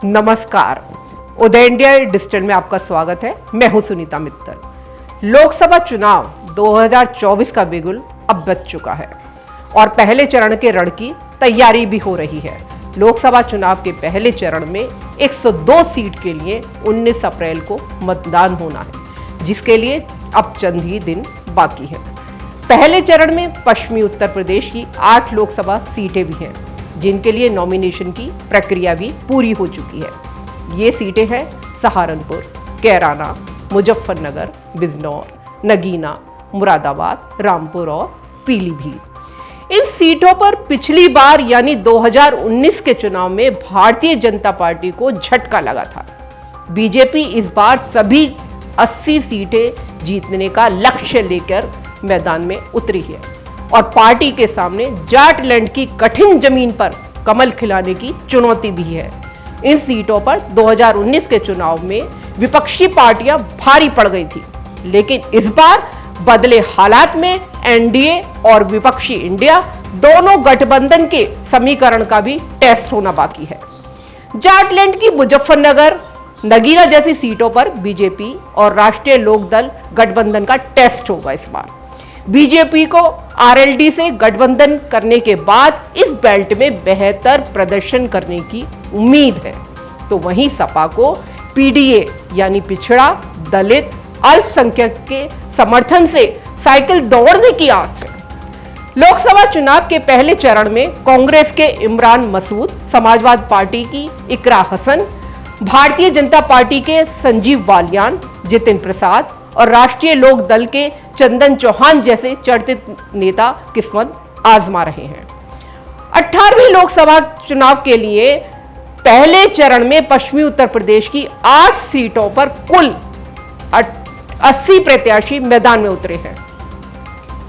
नमस्कार, उदय India digital में आपका स्वागत है। मैं हूं सुनीता मित्तल। लोकसभा चुनाव 2024 का बिगुल अब बज चुका है और पहले चरण के रण की तैयारी भी हो रही है। लोकसभा चुनाव के पहले चरण में 102 सीट के लिए 19 अप्रैल को मतदान होना है, जिसके लिए अब चंद ही दिन बाकी है। पहले चरण में पश्चिमी उत्तर प्रदेश की 8 लोकसभा सीटें भी हैं, जिनके लिए नॉमिनेशन की प्रक्रिया भी पूरी हो चुकी है। ये सीटें हैं सहारनपुर, कैराना, मुजफ्फरनगर, बिजनौर, नगीना, मुरादाबाद, रामपुर और पीलीभीत। इन सीटों पर पिछली बार यानी 2019 के चुनाव में भारतीय जनता पार्टी को झटका लगा था। बीजेपी इस बार सभी 80 सीटें जीतने का लक्ष्य लेकर मैदान में उतरी है और पार्टी के सामने जाटलैंड की कठिन जमीन पर कमल खिलाने की चुनौती भी है। इन सीटों पर 2019 के चुनाव में विपक्षी पार्टियां भारी पड़ गई थी, लेकिन इस बार बदले हालात में एनडीए और विपक्षी इंडिया दोनों गठबंधन के समीकरण का भी टेस्ट होना बाकी है। जाटलैंड की मुजफ्फरनगर, नगीना जैसी सीटों पर बीजेपी और राष्ट्रीय लोकदल गठबंधन का टेस्ट होगा। इस बार बीजेपी को आरएलडी से गठबंधन करने के बाद इस बेल्ट में बेहतर प्रदर्शन करने की उम्मीद है, तो वहीं सपा को पीडीए यानी पिछड़ा, दलित, अल्पसंख्यक के समर्थन से साइकिल दौड़ने की आस है। लोकसभा चुनाव के पहले चरण में कांग्रेस के इमरान मसूद, समाजवादी पार्टी की इकरा हसन, भारतीय जनता पार्टी के संजीव बालियान, जितिन प्रसाद और राष्ट्रीय लोक दल के चंदन चौहान जैसे चर्चित नेता किस्मत आजमा रहे हैं। 18वीं लोकसभा चुनाव के लिए पहले चरण में पश्चिमी उत्तर प्रदेश की 8 सीटों पर कुल 80 प्रत्याशी मैदान में उतरे हैं।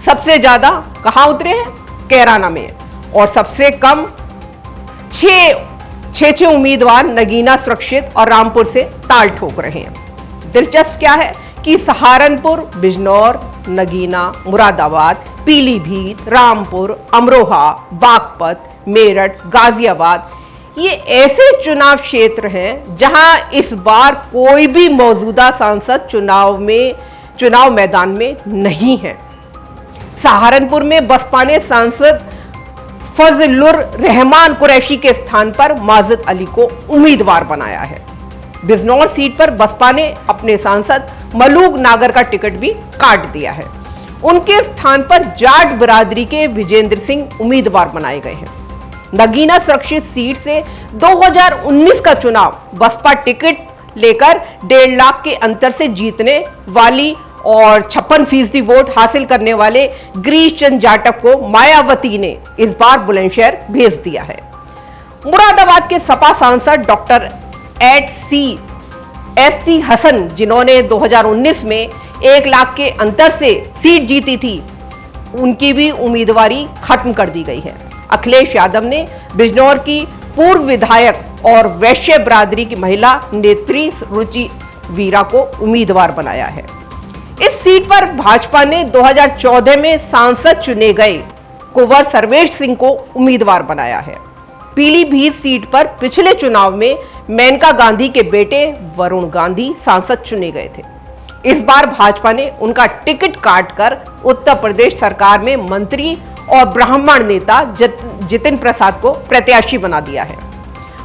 सबसे ज्यादा कहां उतरे हैं? कैराना में, और सबसे कम 6 उम्मीदवार नगीना, सुरक्षित और रामपुर से ताल ठोक रहे हैं। दिलचस्प क्या है कि सहारनपुर, बिजनौर, नगीना, मुरादाबाद, पीलीभीत, रामपुर, अमरोहा, बागपत, मेरठ, गाजियाबाद ये ऐसे चुनाव क्षेत्र हैं जहां इस बार कोई भी मौजूदा सांसद चुनाव मैदान में नहीं है। सहारनपुर में बसपा ने सांसद फजलुर रहमान कुरैशी के स्थान पर माजिद अली को उम्मीदवार बनाया है। बिजनौर सीट पर बसपा ने अपने सांसद मलूक नागर का टिकट भी काट दिया है। उनके स्थान पर जाट बिरादरी के विजेंद्र सिंह उम्मीदवार बनाए गए हैं। नगीना सुरक्षित सीट से 2019 का चुनाव बसपा टिकट लेकर 1.5 लाख के अंतर से जीतने वाली और 56% वोट हासिल करने वाले गिरीश चंद जाटव को मायावती ने इस बार बुलंदशहर भेज दिया है। मुरादाबाद के सपा सांसद डॉक्टर एस हसन, जिन्होंने 2019 में 1 लाख के अंतर से सीट जीती थी, उनकी भी उम्मीदवारी खत्म कर दी गई है। अखिलेश यादव ने बिजनौर की पूर्व विधायक और वैश्य बिरादरी की महिला नेत्री रुचि वीरा को उम्मीदवार बनाया है। इस सीट पर भाजपा ने 2014 में सांसद चुने गए कुंवर सर्वेश सिंह को उम्मीदवार बनाया है। पीलीभीत सीट पर पिछले चुनाव में मेनका गांधी के बेटे वरुण गांधी सांसद चुने गए थे। इस बार भाजपा ने उनका टिकट काटकर उत्तर प्रदेश सरकार में मंत्री और ब्राह्मण नेता जितिन प्रसाद को प्रत्याशी बना दिया है।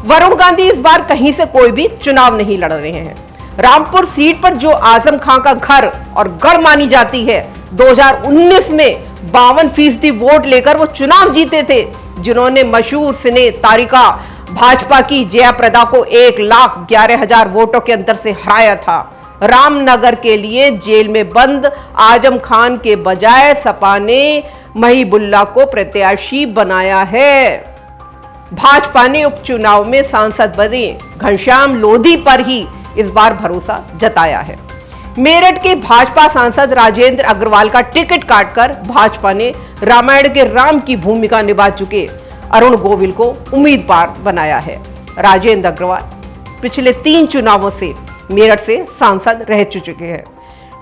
वरुण गांधी इस बार कहीं से कोई भी चुनाव नहीं लड़ रहे हैं। रामपुर सीट पर जो आजम खां का घर और गढ़ मानी जाती है, 2019 में 52% वोट लेकर वो चुनाव जीते थे, जिन्होंने मशहूर सिने तारिका भाजपा की जयाप्रदा को 1,11,000 वोटों के अंतर से हराया था। रामनगर के लिए जेल में बंद आजम खान के बजाय सपा ने महिबुल्ला को प्रत्याशी बनाया है। भाजपा ने उपचुनाव में सांसद बने घनश्याम लोधी पर ही इस बार भरोसा जताया है। मेरठ के भाजपा सांसद राजेंद्र अग्रवाल का टिकट काटकर भाजपा ने रामायण के राम की भूमिका निभा चुके अरुण गोविल को उम्मीदवार बनाया है। राजेंद्र अग्रवाल पिछले 3 चुनावों से मेरठ से सांसद रह चुके हैं।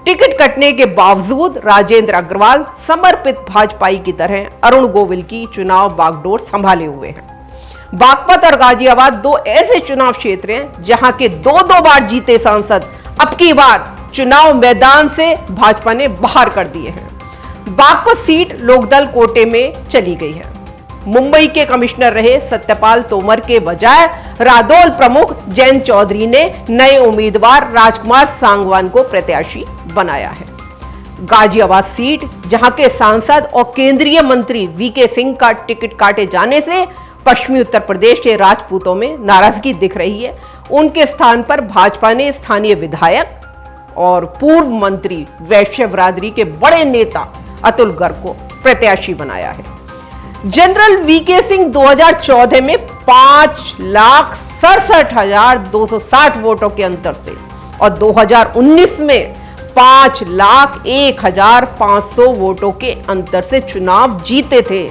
टिकट कटने के बावजूद राजेंद्र अग्रवाल समर्पित भाजपाई की तरह अरुण गोविल की चुनाव बागडोर संभाले हुए हैं। बागपत और गाजियाबाद दो ऐसे चुनाव क्षेत्र हैं जहां के दो बार जीते सांसद अब की बार चुनाव मैदान से भाजपा ने बाहर कर दिए हैं। बागपत सीट लोकदल कोटे में चली गई है। मुंबई के कमिश्नर रहे सत्यपाल तोमर के बजाय रादौल प्रमुख जयंत चौधरी ने नए उम्मीदवार राजकुमार सांगवान को प्रत्याशी बनाया है। गाजियाबाद सीट जहां के सांसद और केंद्रीय मंत्री वीके सिंह का टिकट काटे जाने से पश्चिमी उत्तर प्रदेश के राजपूतों में नाराजगी दिख रही है। उनके स्थान पर भाजपा ने स्थानीय विधायक और पूर्व मंत्री वैश्य बिरादरी के बड़े नेता अतुल गर्ग को प्रत्याशी बनाया है। जनरल वीके सिंह 2014 में 5,67,260 वोटों के अंतर से और 2019 में 5,01,500 वोटों के अंतर से चुनाव जीते थे।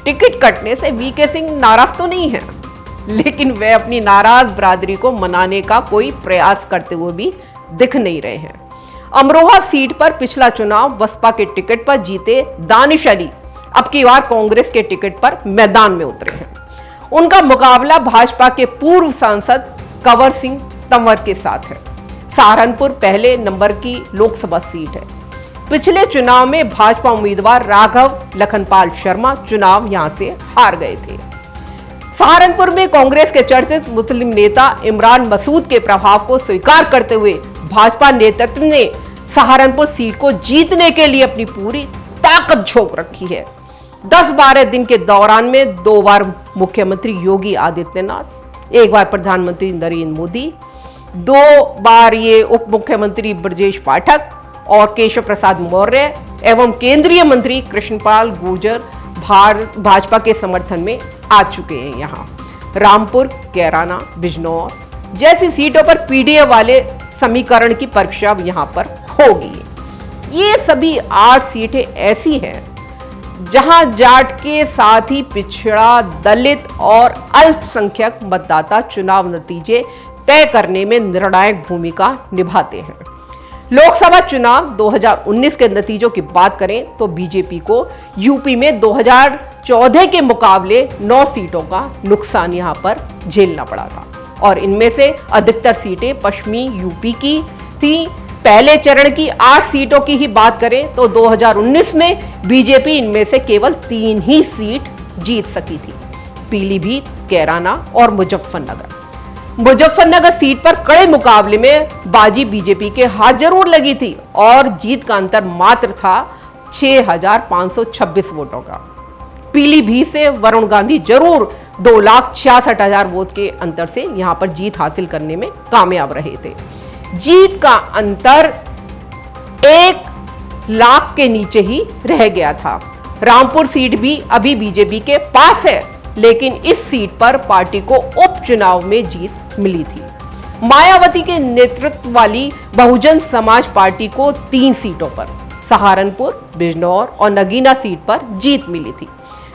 टिकट कटने से वीके सिंह नाराज तो नहीं है, लेकिन वे अपनी नाराज बिरादरी को मनाने का कोई प्रयास करते हुए भी दिख नहीं रहे हैं। अमरोहा सीट पर पिछला चुनाव बसपा के टिकट पर जीते दानिश अली अब की बार कांग्रेस के टिकट पर मैदान में उतरे हैं। उनका मुकाबला भाजपा के पूर्व सांसद कंवर सिंह तंवर के साथ है। सहारनपुर पहले नंबर की लोकसभा सीट है। पिछले चुनाव में भाजपा उम्मीदवार राघव लखनपाल शर्मा चुनाव यहां से हार गए थे। सहारनपुर में कांग्रेस के चर्चित मुस्लिम नेता इमरान मसूद के प्रभाव को स्वीकार करते हुए भाजपा नेतृत्व ने सहारनपुर सीट को जीतने के लिए अपनी पूरी ताकत झोंक रखी है। 10-12 दिन के दौरान में 2 बार मुख्यमंत्री योगी आदित्यनाथ, 1 बार प्रधानमंत्री नरेंद्र मोदी, 2 बार ये उप मुख्यमंत्री ब्रजेश पाठक और केशव प्रसाद मौर्य एवं केंद्रीय मंत्री कृष्णपाल गुर्जर भाजपा के समर्थन में आ चुके हैं। यहाँ रामपुर, कैराना, बिजनौर जैसी सीटों पर पीडीए वाले समीकरण की परीक्षा यहाँ पर होगी। ये सभी 8 सीटें ऐसी हैं जहां जाट के साथ ही पिछड़ा, दलित और अल्पसंख्यक मतदाता चुनाव नतीजे तय करने में निर्णायक भूमिका निभाते हैं। लोकसभा चुनाव 2019 के नतीजों की बात करें तो बीजेपी को यूपी में 2014 के मुकाबले 9 सीटों का नुकसान यहां पर झेलना पड़ा था और इनमें से अधिकतर सीटें पश्चिमी यूपी की थी। पहले चरण की 8 सीटों की ही बात करें तो 2019 में बीजेपी इनमें से केवल 3 ही सीट जीत सकी थी, पीलीभीत, कैराना और मुजफ्फरनगर। मुजफ्फरनगर सीट पर कड़े मुकाबले में बाजी बीजेपी के हाथ जरूर लगी थी और जीत का अंतर मात्र था 6,526 वोटों का। पीलीभीत से वरुण गांधी जरूर 2,66,000 वोट के अंतर से यहां पर जीत हासिल करने में कामयाब रहे थे। जीत का अंतर 1 लाख के नीचे ही रह गया था। रामपुर सीट भी अभी बीजेपी के पास है, लेकिन इस सीट पर पार्टी को उपचुनाव में जीत मिली थी। मायावती के नेतृत्व वाली बहुजन समाज पार्टी को 3 सीटों पर सहारनपुर, बिजनौर और नगीना सीट पर जीत मिली थी,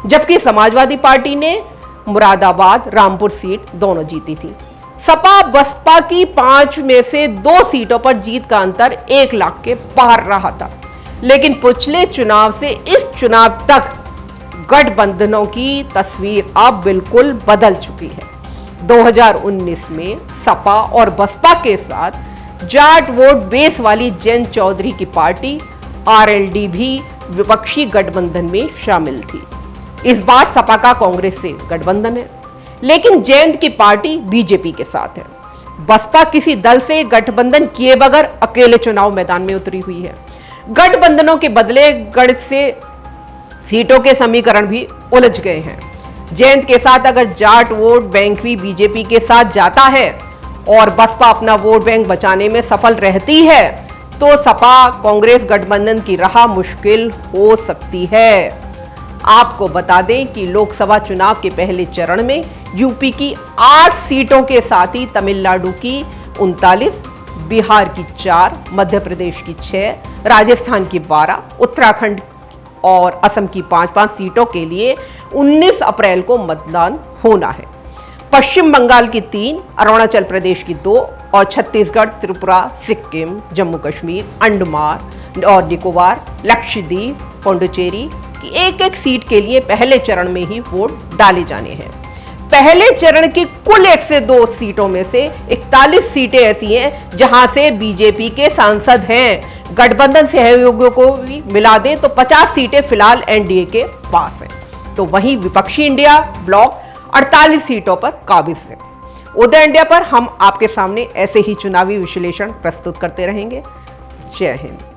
जबकि समाजवादी पार्टी ने मुरादाबाद, रामपुर सीट दोनों जीती थी। सपा बसपा की 5 में से 2 सीटों पर जीत का अंतर 1 लाख के पार रहा था, लेकिन पिछले चुनाव से इस चुनाव तक गठबंधनों की तस्वीर अब बिल्कुल बदल चुकी है। 2019 में सपा और बसपा के साथ जाट वोट बेस वाली जयंत चौधरी की पार्टी आरएलडी भी विपक्षी गठबंधन में शामिल थी। इस बार सपा का कांग्रेस से गठबंधन है, लेकिन जयंत की पार्टी बीजेपी के साथ है। बसपा किसी दल से गठबंधन किए बगैर अकेले चुनाव मैदान में उतरी हुई है। गठबंधनों के बदले गणित से सीटों के समीकरण भी उलझ गए हैं। जयंत के साथ अगर जाट वोट बैंक भी बीजेपी के साथ जाता है और बसपा अपना वोट बैंक बचाने में सफल रहती है तो सपा कांग्रेस गठबंधन की राह मुश्किल हो सकती है। आपको बता दें कि लोकसभा चुनाव के पहले चरण में यूपी की 8 सीटों के साथ ही तमिलनाडु की 39, बिहार की 4, मध्य प्रदेश की 6, राजस्थान की 12, उत्तराखंड और असम की 5-5 सीटों के लिए 19 अप्रैल को मतदान होना है। पश्चिम बंगाल की 3, अरुणाचल प्रदेश की 2 और छत्तीसगढ़, त्रिपुरा, सिक्किम, जम्मू कश्मीर, अंडमान और निकोबार, लक्षद्वीप, पुडुचेरी की 1-1 सीट के लिए पहले चरण में ही वोट डाले जाने हैं। पहले चरण की कुल 102 सीटों में से 41 सीटें ऐसी हैं जहां से बीजेपी के सांसद हैं। गठबंधन सहयोगियों को भी मिला दें तो 50 सीटें फिलहाल एनडीए के पास हैं। तो वहीं विपक्षी इंडिया ब्लॉक 48 सीटों पर काबिज है। उदय इंडिया पर हम आपके सामने ऐसे ही चुनावी विश्लेषण प्रस्तुत करते रहेंगे। जय हिंद।